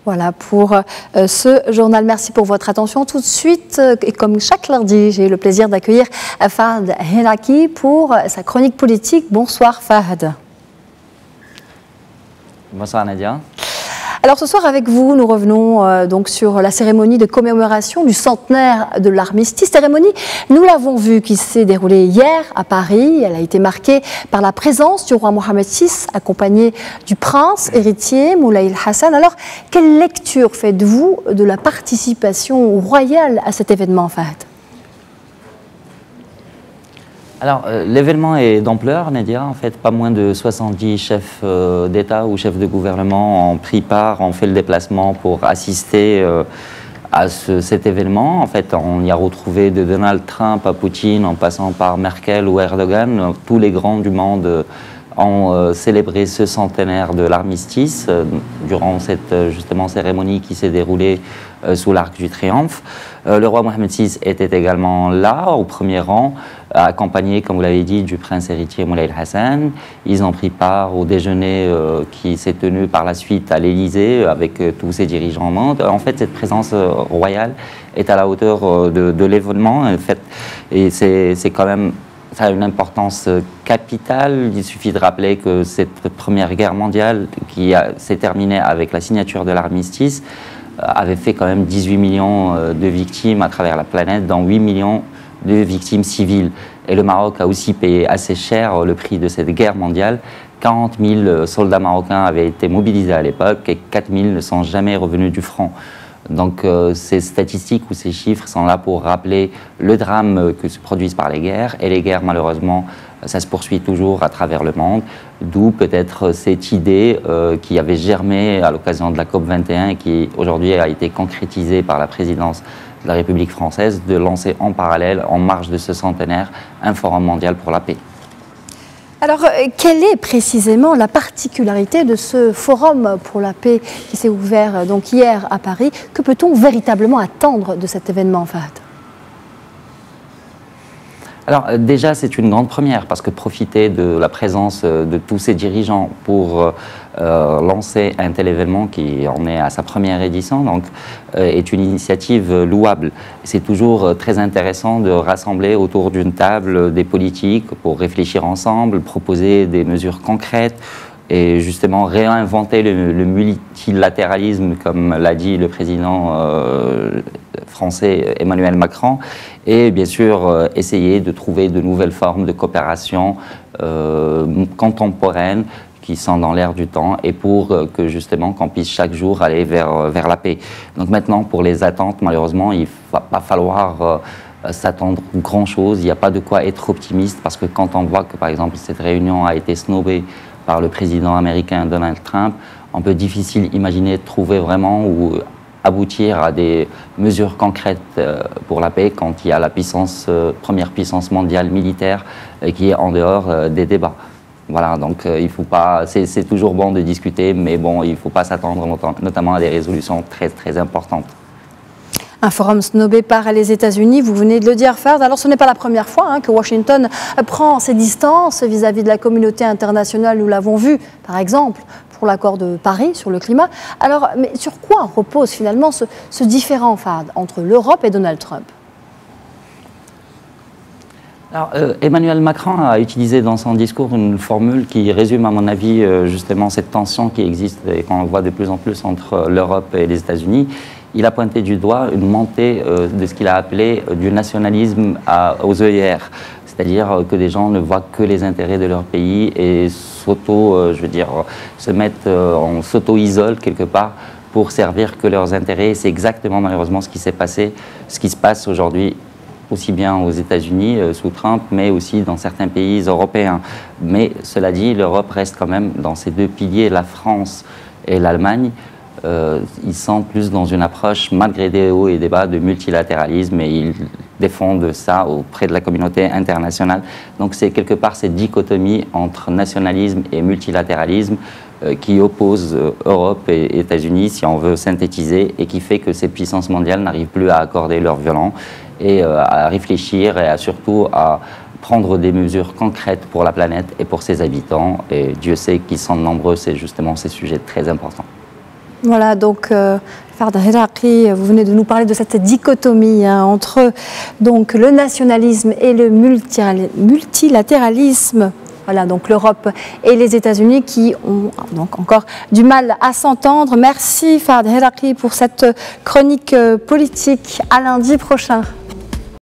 Voilà pour ce journal. Merci pour votre attention. Tout de suite, et comme chaque lundi, j'ai le plaisir d'accueillir Fahd Henaki pour sa chronique politique. Bonsoir Fahd. Bonsoir Nadia. Alors ce soir avec vous, nous revenons donc sur la cérémonie de commémoration du centenaire de l'armistice. Cérémonie, nous l'avons vu, qui s'est déroulée hier à Paris. Elle a été marquée par la présence du roi Mohammed VI, accompagné du prince héritier Moulay Hassan. Alors, quelle lecture faites-vous de la participation royale à cet événement, Fahd ? Alors, l'événement est d'ampleur, Nadia. En fait, pas moins de 70 chefs d'État ou chefs de gouvernement ont pris part, ont fait le déplacement pour assister à cet événement. En fait, on y a retrouvé de Donald Trump à Poutine, en passant par Merkel ou Erdogan. Tous les grands du monde ont célébré ce centenaire de l'armistice durant cette justement cérémonie qui s'est déroulée sous l'Arc du Triomphe. Le roi Mohammed VI était également là, au premier rang, accompagné, comme vous l'avez dit, du prince héritier Moulay Hassan. Ils ont pris part au déjeuner qui s'est tenu par la suite à l'Élysée avec tous ses dirigeants en monde. En fait, cette présence royale est à la hauteur de l'événement, en fait, et c'est quand même... Ça a une importance capitale. Il suffit de rappeler que cette Première Guerre mondiale, qui s'est terminée avec la signature de l'armistice, avait fait quand même 18 millions de victimes à travers la planète, dont 8 millions de victimes civiles. Et le Maroc a aussi payé assez cher le prix de cette guerre mondiale. 40 000 soldats marocains avaient été mobilisés à l'époque et 4 000 ne sont jamais revenus du front. Donc ces statistiques ou ces chiffres sont là pour rappeler le drame que se produisent par les guerres. Et les guerres, malheureusement, ça se poursuit toujours à travers le monde. D'où peut-être cette idée qui avait germé à l'occasion de la COP21 et qui aujourd'hui a été concrétisée par la présidence de la République française de lancer en parallèle, en marge de ce centenaire, un forum mondial pour la paix. Alors, quelle est précisément la particularité de ce forum pour la paix qui s'est ouvert donc hier à Paris? Que peut-on véritablement attendre de cet événement, Fahd? Alors déjà, c'est une grande première parce que profiter de la présence de tous ces dirigeants pour lancer un tel événement qui en est à sa première édition donc, est une initiative louable. C'est toujours très intéressant de rassembler autour d'une table des politiques pour réfléchir ensemble, proposer des mesures concrètes et justement réinventer le multilatéralisme, comme l'a dit le président français Emmanuel Macron, et bien sûr essayer de trouver de nouvelles formes de coopération contemporaines qui sont dans l'air du temps et pour que justement qu'on puisse chaque jour aller vers la paix. Donc maintenant, pour les attentes, malheureusement, il ne va pas falloir s'attendre grand-chose. Il n'y a pas de quoi être optimiste parce que quand on voit que, par exemple, cette réunion a été snobée par le président américain Donald Trump, on peut difficilement imaginer de trouver vraiment ou aboutir à des mesures concrètes pour la paix quand il y a la première puissance mondiale militaire qui est en dehors des débats. Voilà, donc il faut pas, c'est toujours bon de discuter, mais bon, il ne faut pas s'attendre notamment à des résolutions très, très importantes. Un forum snobé par les États-Unis, vous venez de le dire, Fahd. Alors ce n'est pas la première fois que Washington prend ses distances vis-à-vis de la communauté internationale. Nous l'avons vu, par exemple, pour l'accord de Paris sur le climat. Alors, mais sur quoi repose finalement ce différend, Fahd, entre l'Europe et Donald Trump? Alors, Emmanuel Macron a utilisé dans son discours une formule qui résume, à mon avis, justement cette tension qui existe et qu'on voit de plus en plus entre l'Europe et les États-Unis. Il a pointé du doigt une montée de ce qu'il a appelé du nationalisme aux œillères, c'est-à-dire que les gens ne voient que les intérêts de leur pays et s'auto-isolent quelque part pour servir que leurs intérêts. C'est exactement malheureusement ce qui s'est passé, ce qui se passe aujourd'hui aussi bien aux États-Unis sous Trump, mais aussi dans certains pays européens. Mais cela dit, l'Europe reste quand même dans ces deux piliers, la France et l'Allemagne. Ils sont plus dans une approche, malgré des hauts et des bas, de multilatéralisme et ils défendent ça auprès de la communauté internationale. Donc c'est quelque part cette dichotomie entre nationalisme et multilatéralisme qui oppose Europe et États-Unis, si on veut synthétiser, et qui fait que ces puissances mondiales n'arrivent plus à accorder leur violon et à réfléchir et surtout à prendre des mesures concrètes pour la planète et pour ses habitants. Et Dieu sait qu'ils sont nombreux, c'est justement ces sujets très importants. Voilà, donc Fard Heraqi, vous venez de nous parler de cette dichotomie entre donc, le nationalisme et le multilatéralisme. Voilà, donc l'Europe et les États-Unis qui ont donc encore du mal à s'entendre. Merci Fard Heraqi pour cette chronique politique. À lundi prochain.